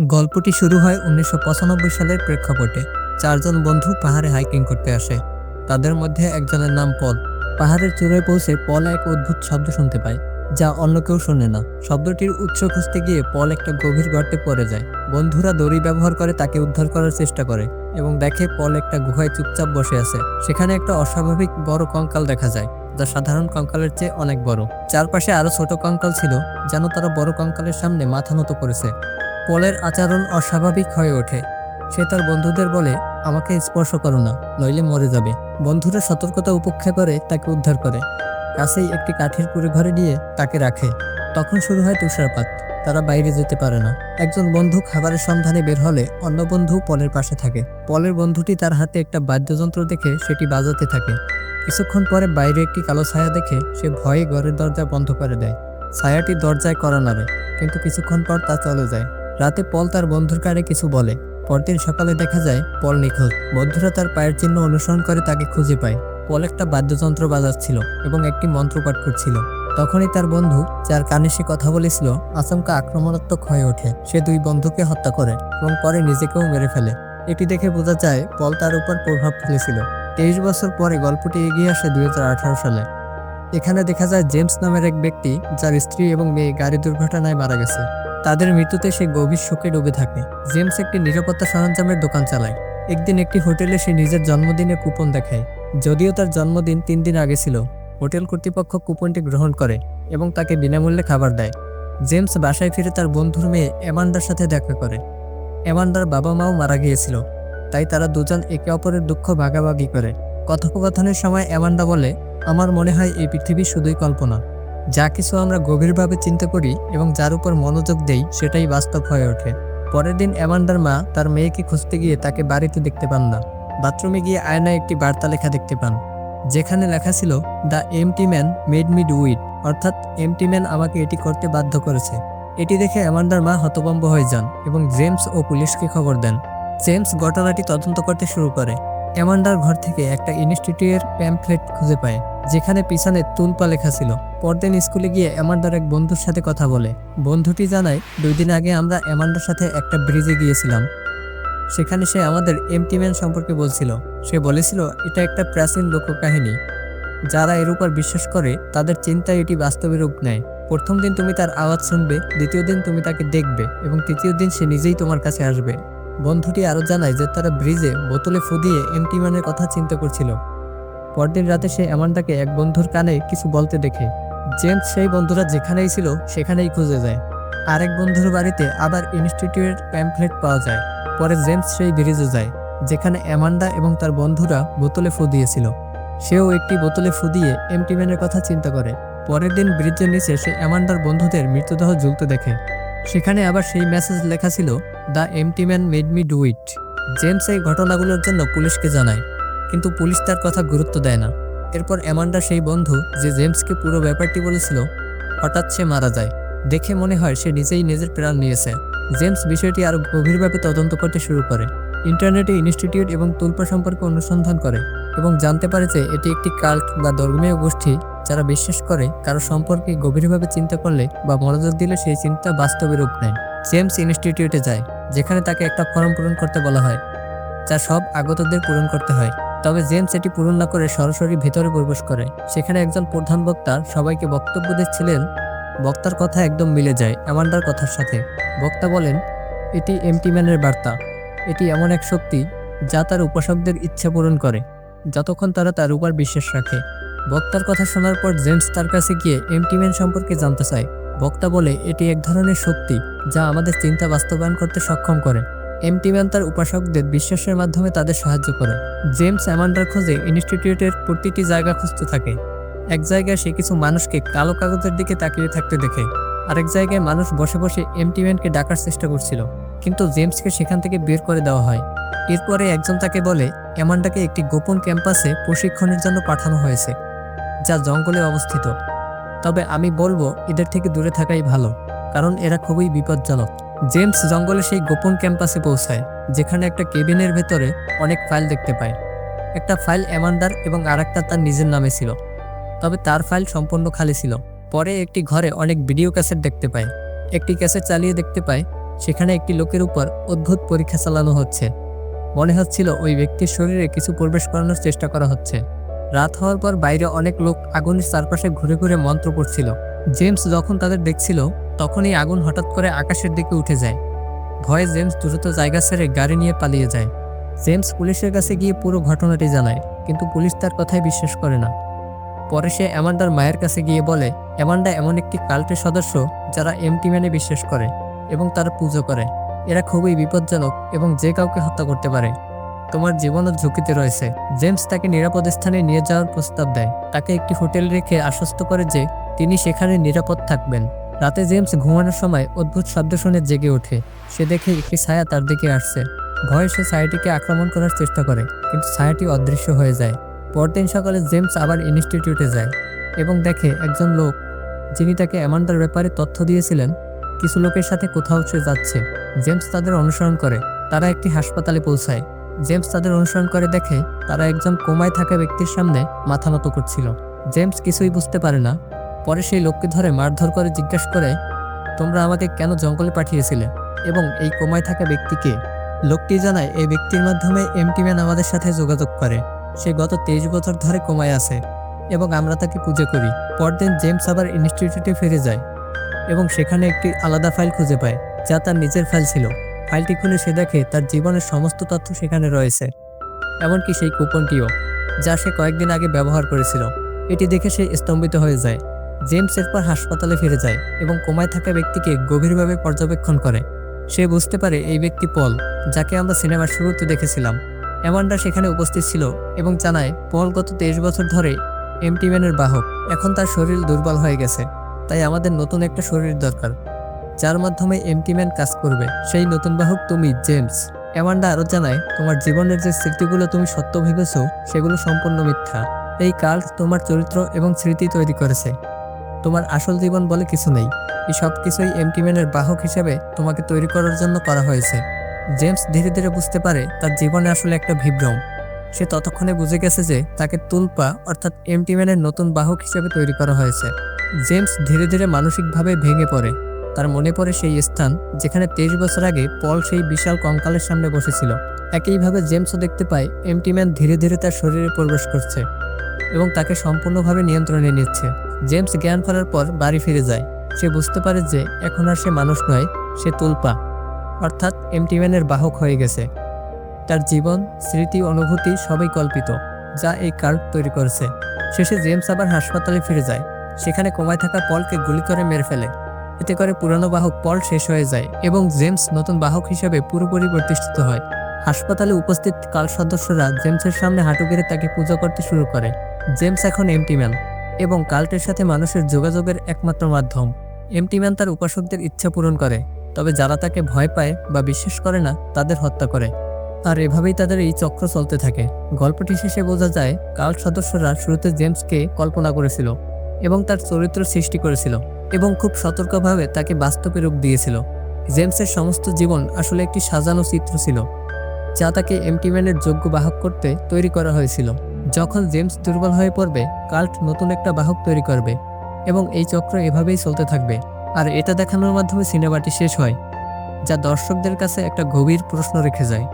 গল্পটি শুরু হয় ১৯৯৫ সালের প্রেক্ষাপটে। চারজন বন্ধু পাহাড়ে হাইকিং করতে আসে। তাদের মধ্যে একজনের নাম পল। পাহাড়ের চূড়ায় পৌঁছে পল এক অদ্ভুত শব্দ শুনতে পায়, যা অন্য কেউ শোনে না। শব্দটির উৎস খুঁজতে গিয়ে পল একটা গভীর গর্তে পড়ে যায়। বন্ধুরা দড়ি ব্যবহার করে তাকে উদ্ধার করার চেষ্টা করে এবং দেখে পল একটা গুহায় চুপচাপ বসে আছে। সেখানে একটা অস্বাভাবিক বড় কঙ্কাল দেখা যায়, যা সাধারণ কঙ্কালের চেয়ে অনেক বড়। চারপাশে আরো ছোট কঙ্কাল ছিল, যেন তারা বড় কঙ্কালের সামনে মাথা নত করেছে। পলের আচরণ অস্বাভাবিক হয়ে ওঠে। সে তার বন্ধুদের বলে, আমাকে স্পর্শ করো না, নইলে মরে যাবে। বন্ধুরা সতর্কতা উপেক্ষা করে তাকে উদ্ধার করে কাছেই একটি কাঠের কুঁড়ে ঘরে নিয়ে তাকে রাখে। তখন শুরু হয় তুষারপাত। তারা বাইরে যেতে পারে না। একজন বন্ধু খাবারের সন্ধানে বের হলে অন্য বন্ধু পলের পাশে থাকে। পলের বন্ধুটি তার হাতে একটা বাদ্যযন্ত্র দেখে সেটি বাজাতে থাকে। কিছুক্ষণ পরে বাইরে একটি কালো ছায়া দেখে সে ভয়ে ঘরের দরজা বন্ধ করে দেয়। ছায়াটি দরজায় কড়া নাড়ে, কিন্তু কিছুক্ষণ পর তা চলে যায়। রাতে পল তার বন্ধুর কানে কিছু বলে। পরদিন সকালে দেখা যায় পল নিখোঁজ। বন্ধুরা তার পায়ের চিহ্ন অনুসরণ করে তাকে খুঁজে পায়। পল একটা বাদ্যযন্ত্র বাজাচ্ছিল এবং একটি মন্ত্র পাঠ করছিল। তখনই তার বন্ধু, যার কানে সে কথা বলেছিল, আচমকা আক্রমণাত্মক হয়ে ওঠে। সে দুই বন্ধুকে হত্যা করে এবং পরে নিজেকেও মেরে ফেলে। এটি দেখে বোঝা যায় পল তার উপর প্রভাব ফেলেছিল। 23 বছর পরে গল্পটি এগিয়ে আসে 2018 সালে। এখানে দেখা যায় জেমস নামের এক ব্যক্তি, যার স্ত্রী এবং মেয়ে গাড়ি দুর্ঘটনায় মারা গেছে। তাদের মৃত্যুতে সে গভীর শোকে ডুবে থাকে। জেমস একটি নিরাপত্তা সরঞ্জামের দোকান চালায়। একদিন একটি হোটেলে সে নিজের জন্মদিনে কুপন দেখায়। যদিও তার জন্মদিন 3 দিন আগে ছিল, হোটেল কর্তৃপক্ষ কুপনটি গ্রহণ করে এবং তাকে বিনামূল্যে খাবার দেয়। জেমস বাসায় ফিরে তার বন্ধুর মেয়ে অ্যামান্ডার সাথে দেখা করে। অ্যামান্ডার বাবা মাও মারা গিয়েছিল, তাই তারা দুজন একে অপরের দুঃখ ভাগাভাগি করে। কথোপকথনের সময় অ্যামান্ডা বলে, আমার মনে হয় এই পৃথিবী শুধুই কল্পনা। যা কিছু আমরা গভীরভাবে চিন্তা করি এবং যার উপর মনোযোগ দেই, সেটাই বাস্তব হয়ে ওঠে। পরের দিন অ্যামান্ডার মা তার মেয়েকে খুঁজতে গিয়ে তাকে বাড়িতে দেখতে পান না। বাথরুমে গিয়ে আয়নায় একটি বার্তা লেখা দেখতে পান, যেখানে লেখা ছিল, the MT man made me do it, অর্থাৎ এমটি ম্যান আমাকে এটি করতে বাধ্য করেছে। এটি দেখে অ্যামান্ডার মা হতভম্ব হয়ে যান এবং জেমস ও পুলিশকে খবর দেন। জেমস ঘটনাটি তদন্ত করতে শুরু করে। অ্যামান্ডার ঘর থেকে একটা ইনস্টিটিউটের প্যাম্পলেট খুঁজে পায়, যেখানে পিছনে তুলপা লেখা ছিল। পরদিন স্কুলে গিয়ে অ্যামান্ডার এক বন্ধুর সাথে কথা বলে। বন্ধুটি জানায়, 2 দিন আগে আমরা অ্যামান্ডার সাথে একটা ব্রিজে গিয়েছিলাম। সেখানে সে আমাদের এমটি ম্যান সম্পর্কে বলছিল। সে বলেছিল, এটা একটা প্রাচীন লোককাহিনী। যারা এর উপর বিশ্বাস করে তাদের চিন্তায় এটি বাস্তবে রূপ নেয়। প্রথম দিন তুমি তার আওয়াজ শুনবে, দ্বিতীয় দিন তুমি তাকে দেখবে এবং তৃতীয় দিন সে নিজেই তোমার কাছে আসবে। বন্ধুটি আরও জানায় যে তারা ব্রিজে বোতলে ফু দিয়ে এমটি ম্যানের কথা চিন্তা করছিল। পরদিন রাতে সে অ্যামান্ডাকে এক বন্ধুর কানে কিছু বলতে দেখে। জেমস সেই বন্ধুরা যেখানেই ছিল সেখানেই খুঁজে যায়। আরেক বন্ধুর বাড়িতে আবার ইনস্টিটিউটের প্যাম্পলেট পাওয়া যায়। পরে জেমস সেই ব্রিজে যায়, যেখানে অ্যামান্ডা এবং তার বন্ধুরা বোতলে ফু দিয়েছিল। সেও একটি বোতলে ফু দিয়ে এমটি ম্যানের কথা চিন্তা করে। পরের দিন ব্রিজের নিচে সে অ্যামান্ডার বন্ধুদের মৃতদেহ ঝুলতে দেখে। সেখানে আবার সেই মেসেজ লেখা ছিল, the MT man made me do it. James এই ঘটনাগুলোর জন্য পুলিশকে জানায়, কিন্তু পুলিশ তার কথা গুরুত্ব দেয় না। এরপর অ্যামান্ডা সেই বন্ধু, যে জেমসকে পুরো ব্যাপারটি বলেছিল, হঠাৎ সে মারা যায়। দেখে মনে হয় সে নিজেই নিজের প্রাণ নিয়েছে। জেমস বিষয়টি আরও গভীরভাবে তদন্ত করতে শুরু করে। ইন্টারনেটে ইনস্টিটিউট এবং তুলপা সম্পর্কে অনুসন্ধান করে এবং জানতে পারে যে এটি একটি কাল্ট বা ধর্মীয় গোষ্ঠী, যারা বিশ্বাস করে কারো সম্পর্কে গভীরভাবে চিন্তা করলে বা মনোযোগ দিলে সেই চিন্তা বাস্তবে রূপ নেয়। জেমস ইনস্টিটিউটে যায়, যেখানে তাকে একটা ফর্ম পূরণ করতে বলা হয়, যা সব আগতদের পূরণ করতে হয়। তবে জেমস এটি পূরণ না করে সরাসরি ভেতরে প্রবেশ করে। সেখানে একজন প্রধান বক্তা সবাইকে বক্তব্য দিচ্ছিলেন। বক্তার কথা একদম মিলে যায় অ্যামান্ডার কথার সাথে। বক্তা বলেন, এটি এমটি ম্যানের বার্তা। এটি এমন এক শক্তি যা তার উপাসকদের ইচ্ছা পূরণ করে, যতক্ষণ তারা তার উপর বিশ্বাস রাখে। বক্তার কথা শোনার পর জেমস তার কাছে গিয়ে এমটি ম্যান সম্পর্কে জানতে চায়। বক্তা বলে, এটি এক ধরনের শক্তি যা আমাদের চিন্তা বাস্তবায়ন করতে সক্ষম করে। এমটি ম্যান তার উপাসকদের বিশ্বাসের মাধ্যমে তাদের সাহায্য করে। জেমস অ্যামান্ডার খোঁজে ইনস্টিটিউটের প্রতিটি জায়গা খুঁজতে থাকে। এক জায়গায় সে কিছু মানুষকে কালো কাগজের দিকে তাকিয়ে থাকতে দেখে। আরেক জায়গায় মানুষ বসে বসে এমটি ম্যানকে ডাকার চেষ্টা করছিল, কিন্তু জেমসকে সেখান থেকে বের করে দেওয়া হয়। এরপরে একজন তাকে বলে, অ্যামান্ডাকে একটি গোপন ক্যাম্পাসে প্রশিক্ষণের জন্য পাঠানো হয়েছে, যা জঙ্গলে অবস্থিত। তবে আমি বলবো এদের থেকে দূরে থাকাই ভালো, কারণ এরা খুবই বিপজ্জনক। জেমস জঙ্গলে সেই গোপন ক্যাম্পাসে পৌঁছায়, যেখানে একটা কেবিনের ভেতরে অনেক ফাইল দেখতে পায়। একটা ফাইল অ্যামান্ডার এবং আরেকটা তার নিজের নামে ছিল, তবে তার ফাইল সম্পূর্ণ খালি ছিল। পরে একটি ঘরে অনেক ভিডিও ক্যাসেট দেখতে পায়। একটি ক্যাসেট চালিয়ে দেখতে পায় সেখানে একটি লোকের উপর অদ্ভুত পরীক্ষা চালানো হচ্ছে। মনে হচ্ছিল ওই ব্যক্তির শরীরে কিছু প্রবেশ করানোর চেষ্টা করা হচ্ছে। রাত হওয়ার পর বাইরে অনেক লোক আগুনের চারপাশে ঘুরে ঘুরে মন্ত্র পড়ছিল। জেমস যখন তাদের দেখছিল তখনই আগুন হঠাৎ করে আকাশের দিকে উঠে যায়। ভয়ে জেমস দ্রুত জায়গা ছেড়ে গাড়ি নিয়ে পালিয়ে যায়। জেমস পুলিশের কাছে গিয়ে পুরো ঘটনাটি জানায়, কিন্তু পুলিশ তার কথাই বিশ্বাস করে না। পরে সে অ্যামান্ডার মায়ের কাছে গিয়ে বলে, অ্যামান্ডা এমন একটি কাল্টের সদস্য যারা এমটি ম্যানে বিশ্বাস করে এবং তারা পুজো করে। এরা খুবই বিপজ্জনক এবং যে কাউকে হত্যা করতে পারে। তোমার জীবনও ঝুঁকিতে রয়েছে। জেমস তাকে নিরাপদ স্থানে নিয়ে যাওয়ার প্রস্তাব দেয়, তাকে একটি হোটেল রেখে আশ্বস্ত করে যে তিনি সেখানে নিরাপদ থাকবেন। রাতে জেমস ঘুমানোর সময় অদ্ভুত শব্দ শুনে জেগে ওঠে। সে দেখে একটি ছায়া তার দিকে আসছে। ভয়ে সে ছায়াটিকে আক্রমণ করার চেষ্টা করে, কিন্তু ছায়াটি অদৃশ্য হয়ে যায়। পরদিন সকালে জেমস আবার ইনস্টিটিউটে যায় এবং দেখে একজন লোক, যিনি তাকে অ্যামান্ডার ব্যাপারে তথ্য দিয়েছিলেন, কিছু লোকের সাথে কোথাও সে যাচ্ছে। জেমস তাদের অনুসরণ করে। তারা একটি হাসপাতালে পৌঁছায়। জেমস তাদের অনুসরণ করে দেখে তারা একজন কোমায় থাকা ব্যক্তির সামনে মাথা নত করছিল। জেমস কিছুই বুঝতে পারে না। পরে সেই লোককে ধরে মারধর করে জিজ্ঞাসা করে, তোমরা আমাকে কেন জঙ্গলে পাঠিয়েছিলে এবং এই কোমায় থাকা ব্যক্তিকে? লোকটি জানায়, এই ব্যক্তির মাধ্যমে এমটি ম্যান আমাদের সাথে যোগাযোগ করে। সে গত 23 বছর ধরে কোমায় আছে এবং আমরা তাকে পুজো করি। পরদিন জেমস আবার ইনস্টিটিউটে ফিরে যায় এবং সেখানে একটি আলাদা ফাইল খুঁজে পায়, যা তার নিজের ফাইল ছিল। ফাইলটি খুলে সে দেখে তার জীবনের সমস্ত তথ্য সেখানে রয়েছে, এমনকি সেই কুপনটিও, যা সে কয়েকদিন আগে ব্যবহার করেছিল। এটি দেখে সে স্তম্ভিত হয়ে যায়। জেমস এরপর হাসপাতালে ফিরে যায় এবং কোমায় থাকা ব্যক্তিকে গভীরভাবে পর্যবেক্ষণ করে। সে বুঝতে পারে এই ব্যক্তি পল, যাকে আমরা সিনেমার শুরুতে দেখেছিলাম। অ্যামান্ডা সেখানে উপস্থিত ছিল এবং জানায় পল গত 23 বছর ধরে এমটি ম্যানের বাহক। এখন তার শরীর দুর্বল হয়ে গেছে, তাই আমাদের নতুন একটা শরীর দরকার, যার মাধ্যমে এমটি ম্যান কাজ করবে। সেই নতুন বাহক তুমি, জেমস। অ্যামান্ডা আরও জানায়, তোমার জীবনের যে স্মৃতিগুলো তুমি সত্য ভেবেছ সেগুলো সম্পূর্ণ মিথ্যা। এই কাল্ট তোমার চরিত্র এবং স্মৃতি তৈরি করেছে। তোমার আসল জীবন বলে কিছু নেই। এই সব কিছুই এমটি ম্যানের বাহক হিসেবে তোমাকে তৈরি করার জন্য করা হয়েছে। জেমস ধীরে ধীরে বুঝতে পারে তার জীবনে আসলে একটা বিভ্রম। সে ততক্ষণে বুঝে গেছে যে তাকে তুলপা অর্থাৎ এমটি ম্যানের নতুন বাহক হিসেবে তৈরি করা হয়েছে। জেমস ধীরে ধীরে মানসিকভাবে ভেঙে পড়ে। তার মনে পড়ে সেই স্থান যেখানে 23 বছর আগে পল সেই বিশাল কঙ্কালের সামনে বসেছিল। একইভাবে জেমসও দেখতে পায় এমটি ম্যান ধীরে ধীরে তার শরীরে প্রবেশ করছে এবং তাকে সম্পূর্ণভাবে নিয়ন্ত্রণে নিচ্ছে। জেমস জ্ঞান ফেরার পর বাড়ি ফিরে যায়। সে বুঝতে পারে যে এখন আর সে মানুষ নয়, সে তুলপা অর্থাৎ এমটি ম্যানের বাহক হয়ে গেছে। তার জীবন, স্মৃতি, অনুভূতি সবই কল্পিত, যা এই কাল্ট তৈরি করেছে। শেষে জেমস আবার হাসপাতালে ফিরে যায়। সেখানে কোমায় থাকা পলকে গুলি করে মেরে ফেলে। এতে করে পুরানো বাহক পল শেষ হয়ে যায় এবং জেমস নতুন বাহক হিসেবে পুরোপুরি প্রতিষ্ঠিত হয়। হাসপাতালে উপস্থিত কাল্ট সদস্যরা জেমসের সামনে হাঁটু গেড়ে তাকে পূজা করতে শুরু করে। জেমস এখন এমটি ম্যান এবং কাল্টের সাথে মানুষের যোগাযোগের একমাত্র মাধ্যম। এমটি ম্যান তার উপাসকদের ইচ্ছা পূরণ করে, তবে যারা তাকে ভয় পায় বা বিশ্বাস করে না তাদের হত্যা করে। আর এভাবেই তাদের এই চক্র চলতে থাকে। গল্পটি শেষে বোঝা যায় কাল্ট সদস্যরা শুরুতে জেমসকে কল্পনা করেছিল এবং তার চরিত্র সৃষ্টি করেছিল এবং খুব সতর্কভাবে তাকে বাস্তবে রূপ দিয়েছিল। জেমসের সমস্ত জীবন আসলে একটি সাজানো চিত্র ছিল, যা তাকে এমটি ম্যানের যোগ্য বাহক করতে তৈরি করা হয়েছিল। যখন জেমস দুর্বল হয়ে পড়বে, কাল্ট নতুন একটা বাহক তৈরি করবে এবং এই চক্র এভাবেই চলতে থাকবে। আর এটা দেখানোর মাধ্যমে সিনেমাটি শেষ হয়, যা দর্শকদের কাছে একটা গভীর প্রশ্ন রেখে যায়।